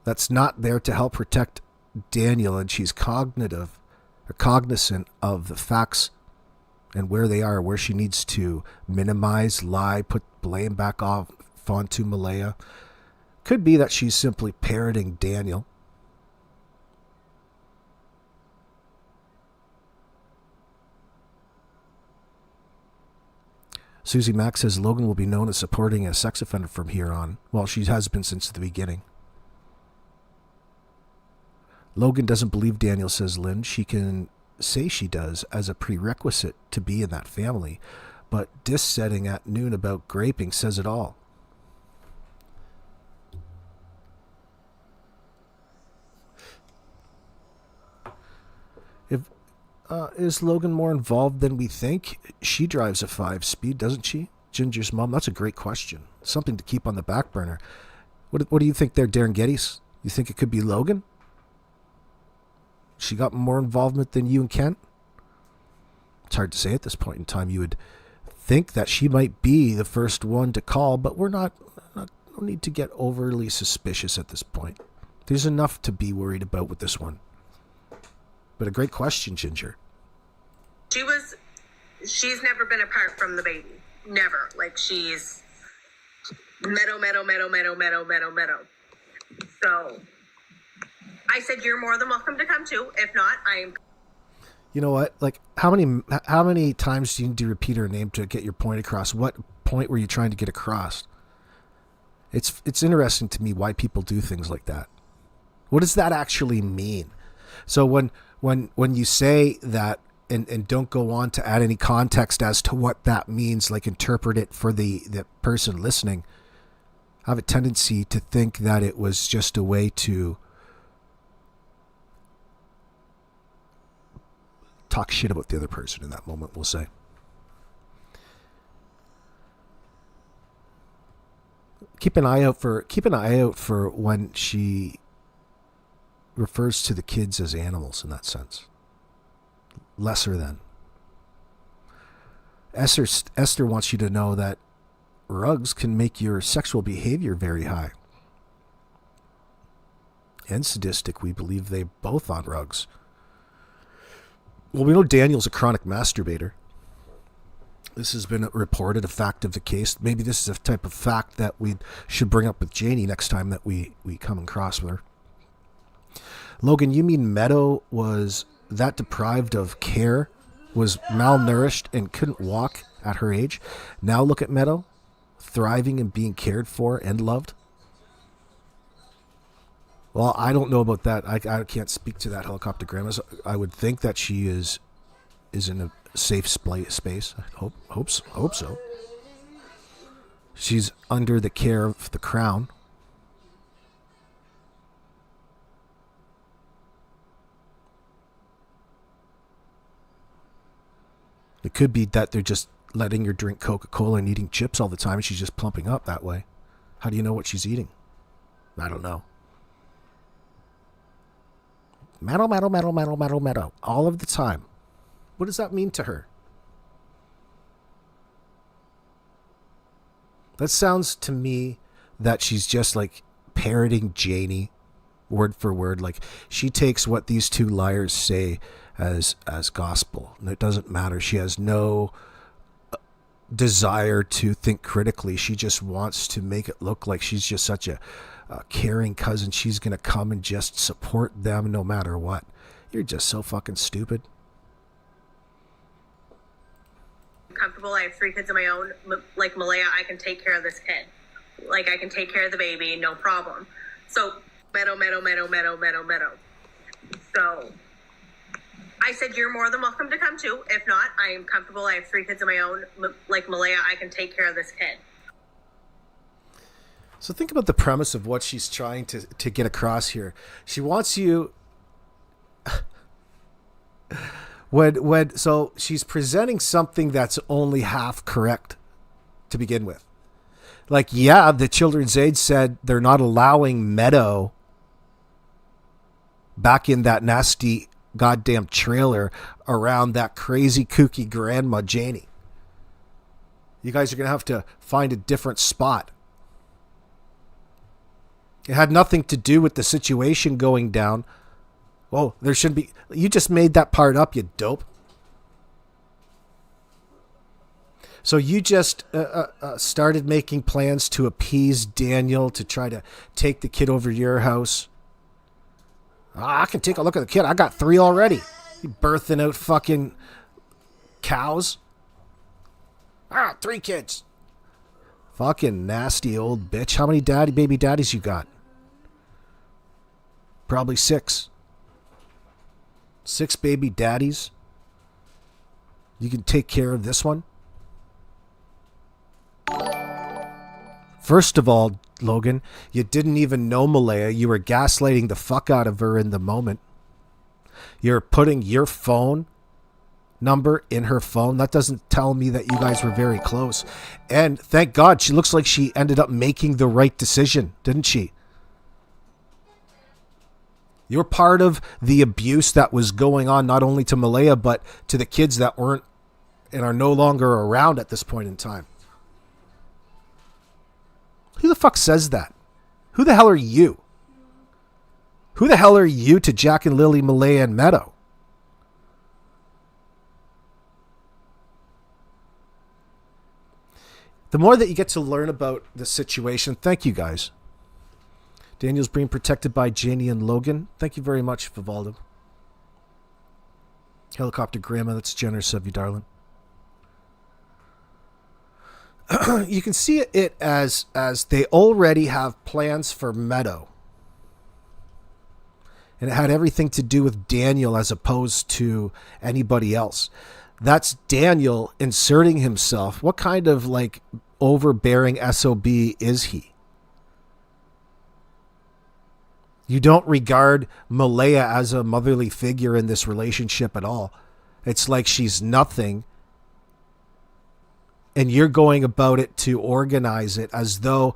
that's not there to help protect Daniel, and she's cognizant of the facts and where they are, where she needs to minimize, lie, put blame back off onto Malaya. Could be that she's simply parroting Daniel. Susie Mack says Logan will be known as supporting a sex offender from here on. Well, she has been since the beginning. Logan doesn't believe Daniel, says Lynn. She can say she does as a prerequisite to be in that family, but disc setting at noon about graping says it all. Is Logan more involved than we think? She drives a 5-speed, doesn't she? Ginger's mom? That's a great question. Something to keep on the back burner. What do you think there, Darren Geddes? You think it could be Logan? She got more involvement than you and Kent? It's hard to say at this point in time. You would think that she might be the first one to call, but we're not no need to get overly suspicious at this point. There's enough to be worried about with this one. But a great question, Ginger. She's never been apart from the baby. Never. Like, she's Meadow. So I said, you're more than welcome to come too. If not, I'm... You know what? Like, how many times do you need to repeat her name to get your point across? What point were you trying to get across? It's interesting to me why people do things like that. What does that actually mean? So when you say that and don't go on to add any context as to what that means, like interpret it for the person listening, I have a tendency to think that it was just a way to talk shit about the other person in that moment, we'll say. Keep an eye out for when she refers to the kids as animals in that sense. Lesser than. Esther wants you to know that rugs can make your sexual behavior very high. And sadistic, we believe they both on rugs. Well, we know Daniel's a chronic masturbator. This has been reported, a fact of the case. Maybe this is a type of fact that we should bring up with Janie next time that we come across with her. Logan, you mean Meadow was that deprived of care, was malnourished and couldn't walk at her age? Now look at Meadow, thriving and being cared for and loved? Well, I don't know about that. I can't speak to that helicoptergram. I would think that she is in a safe space. I hope so. She's under the care of the Crown. It could be that they're just letting her drink Coca-Cola and eating chips all the time, and she's just plumping up that way. How do you know what she's eating? I don't know. Meadow, all of the time. What does that mean to her? That sounds to me that she's just like parroting Janie word for word. Like, she takes what these two liars say as gospel, and it doesn't matter. She has no desire to think critically. She just wants to make it look like she's just such a caring cousin. She's going to come and just support them no matter what. You're just so fucking stupid. Comfortable. I have 3 kids of my own. Like Malaya, I can take care of this kid. Like, I can take care of the baby, no problem. So, Meadow. So, I said, you're more than welcome to come too. If not, I am comfortable. I have 3 kids of my own. Like Malaya, I can take care of this kid. So think about the premise of what she's trying to get across here. She wants you... So she's presenting something that's only half correct to begin with. Like, yeah, the Children's Aid said they're not allowing Meadow back in that nasty goddamn trailer around that crazy kooky grandma Janie. You guys are going to have to find a different spot. It had nothing to do with the situation going down. Oh, there shouldn't be. You just made that part up, you dope. So you just started making plans to appease Daniel to try to take the kid over to your house. I can take a look at the kid. I got 3 already. You birthing out fucking cows? 3 kids. Fucking nasty old bitch. How many baby daddies you got? Probably 6. 6 baby daddies. You can take care of this one? First of all, Logan, you didn't even know Malaya. You were gaslighting the fuck out of her in the moment. You're putting your phone number in her phone. That doesn't tell me that you guys were very close. And thank God, she looks like she ended up making the right decision, didn't she? You're part of the abuse that was going on, not only to Malaya, but to the kids that weren't and are no longer around at this point in time. Who the fuck says that? Who the hell are you? Who the hell are you to Jack and Lily, Malaya, and Meadow? The more that you get to learn about the situation, thank you guys. Daniel's being protected by Janie and Logan. Thank you very much, Vivaldo. Helicopter Grandma, that's generous of you, darling. You can see it as they already have plans for Meadow. And it had everything to do with Daniel as opposed to anybody else. That's Daniel inserting himself. What kind of like overbearing SOB is he? You don't regard Malaya as a motherly figure in this relationship at all. It's like she's nothing. And you're going about it to organize it as though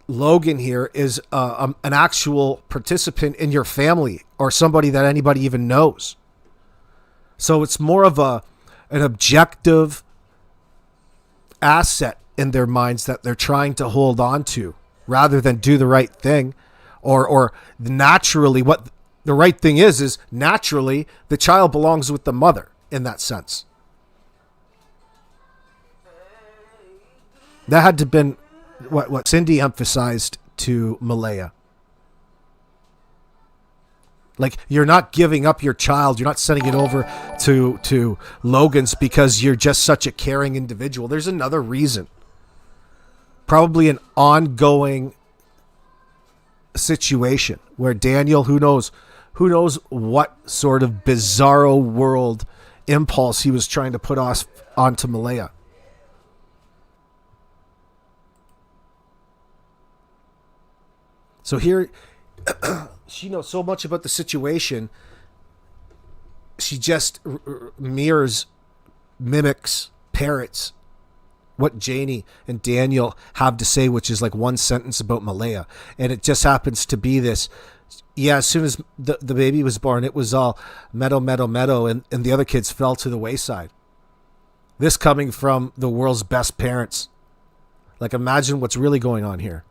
Logan here is an actual participant in your family or somebody that anybody even knows. So it's more of an objective asset in their minds that they're trying to hold on to rather than do the right thing or naturally what the right thing is naturally the child belongs with the mother in that sense. That had to have been what Cindy emphasized to Malaya. Like, you're not giving up your child. You're not sending it over to Logan's because you're just such a caring individual. There's another reason. Probably an ongoing situation where Daniel, who knows what sort of bizarro world impulse he was trying to put onto Malaya. So here, she knows so much about the situation. She just mimics, parrots what Janie and Daniel have to say, which is like one sentence about Malaya. And it just happens to be this. Yeah, as soon as the baby was born, it was all Meadow, Meadow, Meadow, and the other kids fell to the wayside. This coming from the world's best parents. Like, imagine what's really going on here.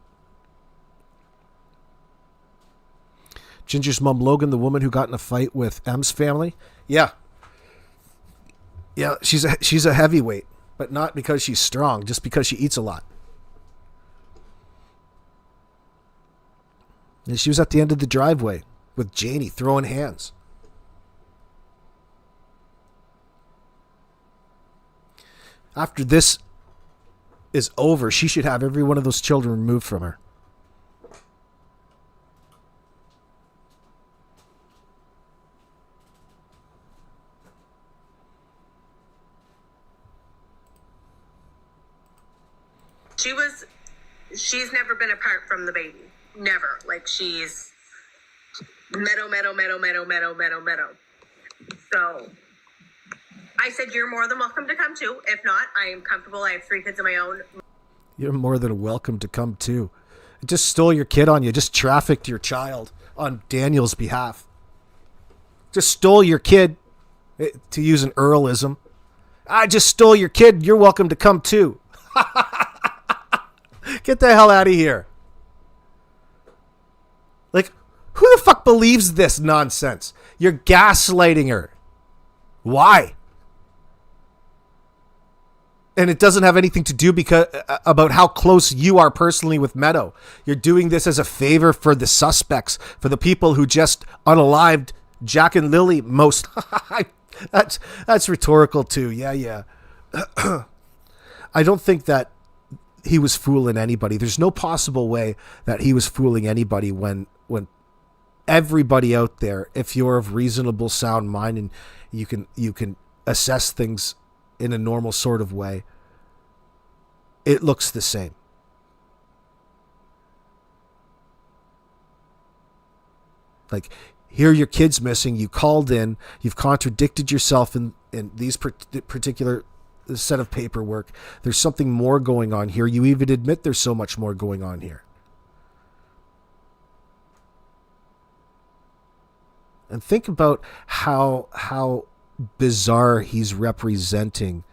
Ginger's mom, Logan, the woman who got in a fight with M's family. Yeah, she's a heavyweight, but not because she's strong, just because she eats a lot. And she was at the end of the driveway with Janie throwing hands. After this is over, she should have every one of those children removed from her. She's never been apart from the baby. Never. Like, she's Meadow, Meadow, Meadow, Meadow, Meadow, Meadow, Meadow. So I said, you're more than welcome to come too. If not, I am comfortable. I have 3 kids of my own. You're more than welcome to come too. I just stole your kid on you. Just trafficked your child on Daniel's behalf. Just stole your kid, to use an Earlism. I just stole your kid. You're welcome to come too. Get the hell out of here. Like, who the fuck believes this nonsense? You're gaslighting her. Why? And it doesn't have anything to do about how close you are personally with Meadow. You're doing this as a favor for the suspects, for the people who just unalived Jack and Lily most. That's rhetorical too. Yeah. I don't think that he was fooling anybody. There's no possible way that he was fooling anybody when everybody out there, if you're of reasonable sound mind and you can assess things in a normal sort of way, it looks the same. Like, here your kid's missing, you called in, you've contradicted yourself in these particular set of paperwork. There's something more going on here. You even admit there's so much more going on here. And think about how bizarre he's representing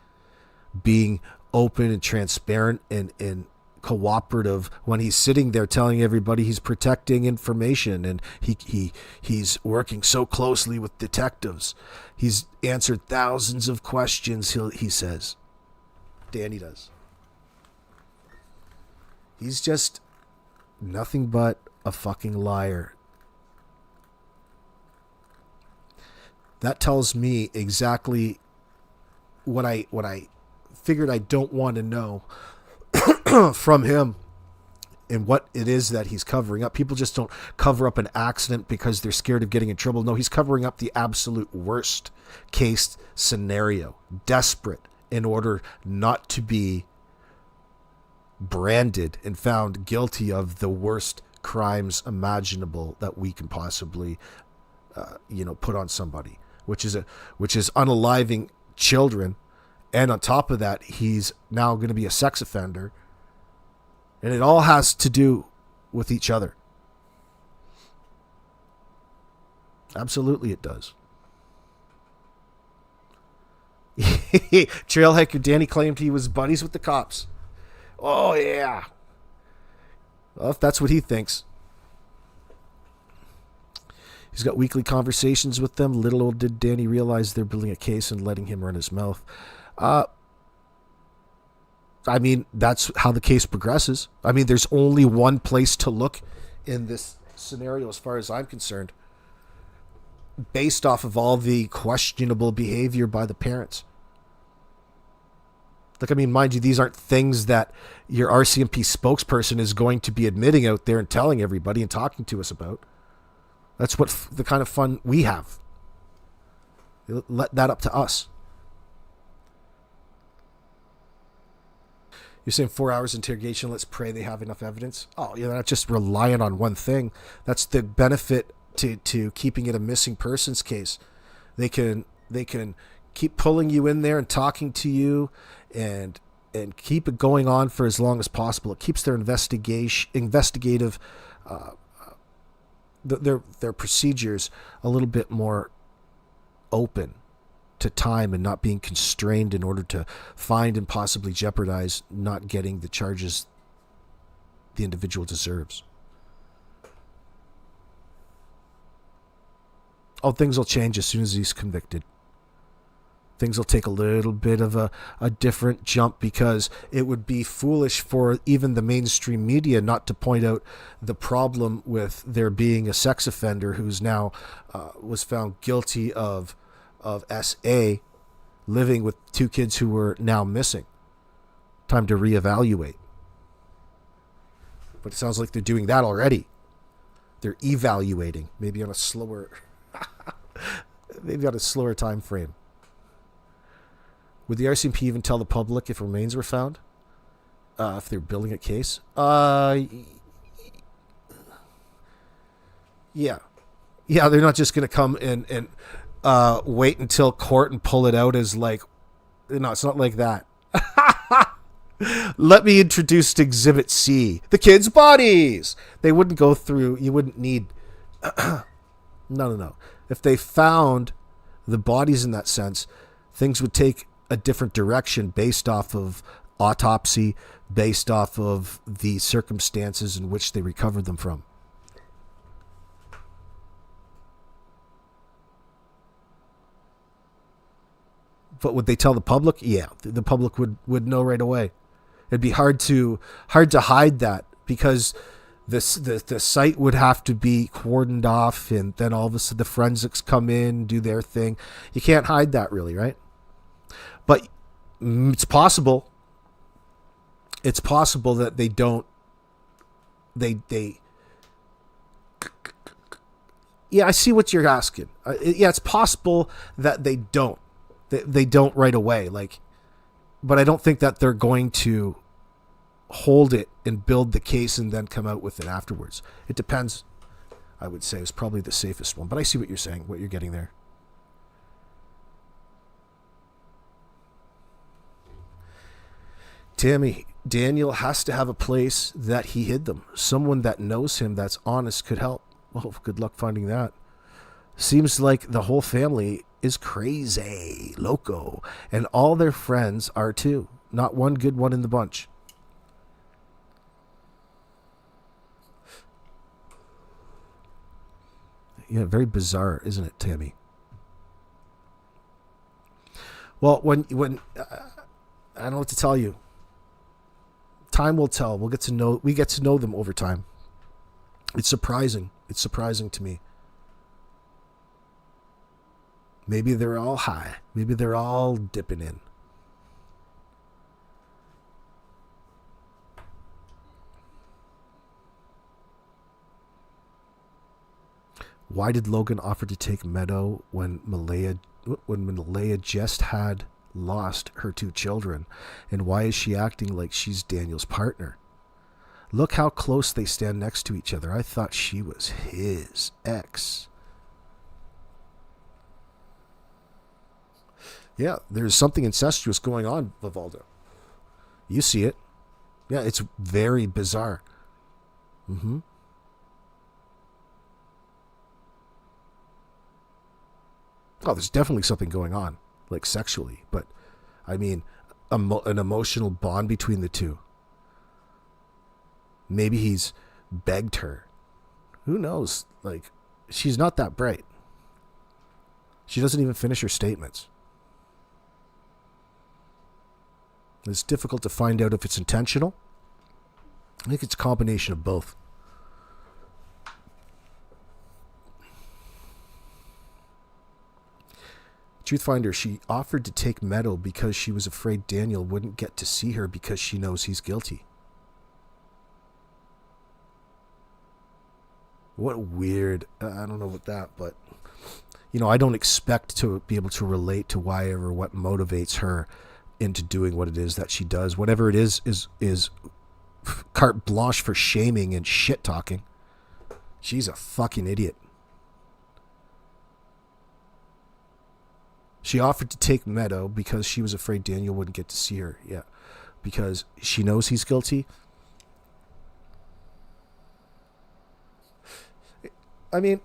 being open and transparent and cooperative when he's sitting there telling everybody he's protecting information and he's working so closely with detectives. He's answered thousands of questions, he says. Danny does. He's just nothing but a fucking liar. That tells me exactly what I figured I don't want to know from him and what it is that he's covering up. People just don't cover up an accident because they're scared of getting in trouble. No, he's covering up the absolute worst case scenario, desperate in order not to be branded and found guilty of the worst crimes imaginable that we can possibly put on somebody, which is unaliving children. And on top of that, he's now going to be a sex offender. And it all has to do with each other. Absolutely it does. Trail hiker Danny claimed he was buddies with the cops. Oh, yeah. Well, if that's what he thinks. He's got weekly conversations with them. Little old did Danny realize they're building a case and letting him run his mouth. I mean, that's how the case progresses. I mean, there's only one place to look in this scenario as far as I'm concerned, based off of all the questionable behavior by the parents. Like, I mean, mind you, these aren't things that your RCMP spokesperson is going to be admitting out there and telling everybody and talking to us about. That's what the kind of fun we have. Let that up to us. You're saying 4 hours interrogation, let's pray they have enough evidence. Oh, you're not just relying on one thing. That's the benefit to keeping it a missing persons case. They can keep pulling you in there and talking to you and keep it going on for as long as possible. It keeps their investigative their procedures a little bit more open to time and not being constrained in order to find and possibly jeopardize not getting the charges the individual deserves. Oh, things will change as soon as he's convicted. Things will take a little bit of a different jump, because it would be foolish for even the mainstream media not to point out the problem with there being a sex offender who's now was found guilty of SA, living with two kids who were now missing. Time to reevaluate. But it sounds like they're doing that already. They're evaluating, maybe on a slower time frame. Would the RCMP even tell the public if remains were found? If they're building a case? Yeah. Yeah, they're not just going to come and wait until court and pull it out as like... No, it's not like that. Let me introduce Exhibit C. The kids' bodies! They wouldn't go through... You wouldn't need... No. If they found the bodies in that sense, things would take a different direction based off of autopsy, based off of the circumstances in which they recovered them from. But would they tell the public? Yeah, the public would know right away. It'd be hard to hide that, because the site would have to be cordoned off, and then all of a sudden the forensics come in, do their thing. You can't hide that, really, right? But it's possible. It's possible that they don't. They. Yeah, I see what you're asking. Yeah, it's possible that they don't. They don't right away. Like, but I don't think that they're going to hold it and build the case and then come out with it afterwards. It depends. I would say is probably the safest one. But I see what you're saying. What you're getting there. Tammy, Daniel has to have a place that he hid them. Someone that knows him, that's honest, could help. Well, good luck finding that. Seems like the whole family is crazy, loco, and all their friends are too. Not one good one in the bunch. Yeah, very bizarre, isn't it, Tammy? Well, when I don't know what to tell you. Time will tell. We get to know them over time. It's surprising. It's surprising to me. Maybe they're all high. Maybe they're all dipping in. Why did Logan offer to take Meadow when Malaya just had lost her 2 children? And why is she acting like she's Daniel's partner? Look how close they stand next to each other. I thought she was his ex. Yeah, there's something incestuous going on, Vivaldo. You see it. Yeah, it's very bizarre. Mm-hmm. Oh, there's definitely something going on, like sexually. But, I mean, an emotional bond between the two. Maybe he's begged her. Who knows? Like, she's not that bright. She doesn't even finish her statements. It's difficult to find out if it's intentional. I think it's a combination of both. Truthfinder, she offered to take Meadow because she was afraid Daniel wouldn't get to see her because she knows he's guilty. What weird. I don't know about that, but I don't expect to be able to relate to why or what motivates her into doing what it is that she does. Whatever it is carte blanche for shaming and shit talking. She's a fucking idiot. She offered to take Meadow because she was afraid Daniel wouldn't get to see her. Yeah. Because she knows he's guilty. I mean,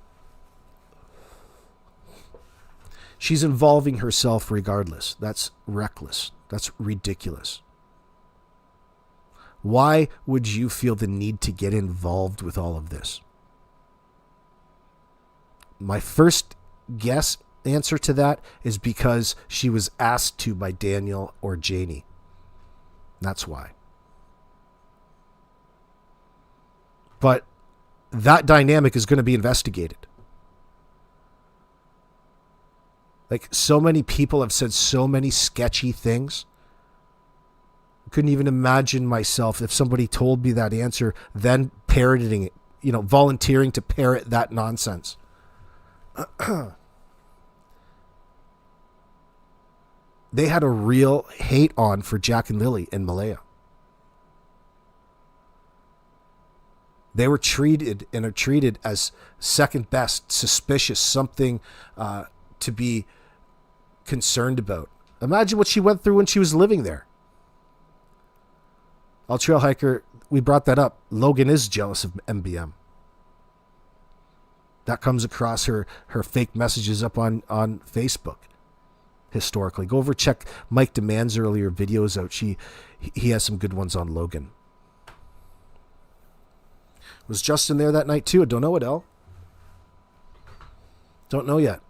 she's involving herself regardless. That's reckless. That's ridiculous. Why would you feel the need to get involved with all of this? My first answer to that is because she was asked to by Daniel or Janie. That's why. But that dynamic is going to be investigated. Like, so many people have said so many sketchy things. I couldn't even imagine myself if somebody told me that answer, then parroting it, volunteering to parrot that nonsense. They had a real hate on for Jack and Lily in Malaya. They were treated and are treated as second best, suspicious, something to be concerned about. Imagine what she went through when she was living there. Trail Hiker, we brought that up. Logan is jealous of MBM. That comes across her fake messages up on Facebook. Historically, go over check Mike Demand's earlier videos out. He has some good ones on Logan. Was Justin there that night too? I don't know, Adele. Don't know yet.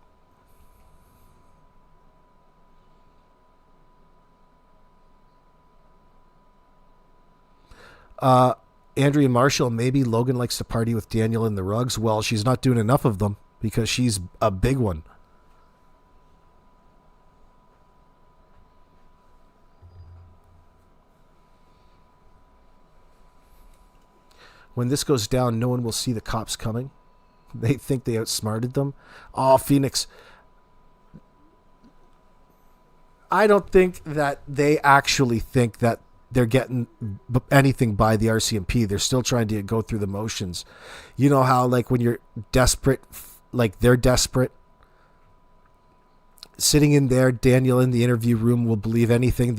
Andrea Marshall, maybe Logan likes to party with Daniel in the rugs. Well, she's not doing enough of them because she's a big one. When this goes down, no one will see the cops coming. They think they outsmarted them. Oh, Phoenix. I don't think that they actually think that they're getting anything by the RCMP. They're still trying to go through the motions. You know how, like, when you're desperate, like they're desperate, sitting in there, Daniel in the interview room will believe anything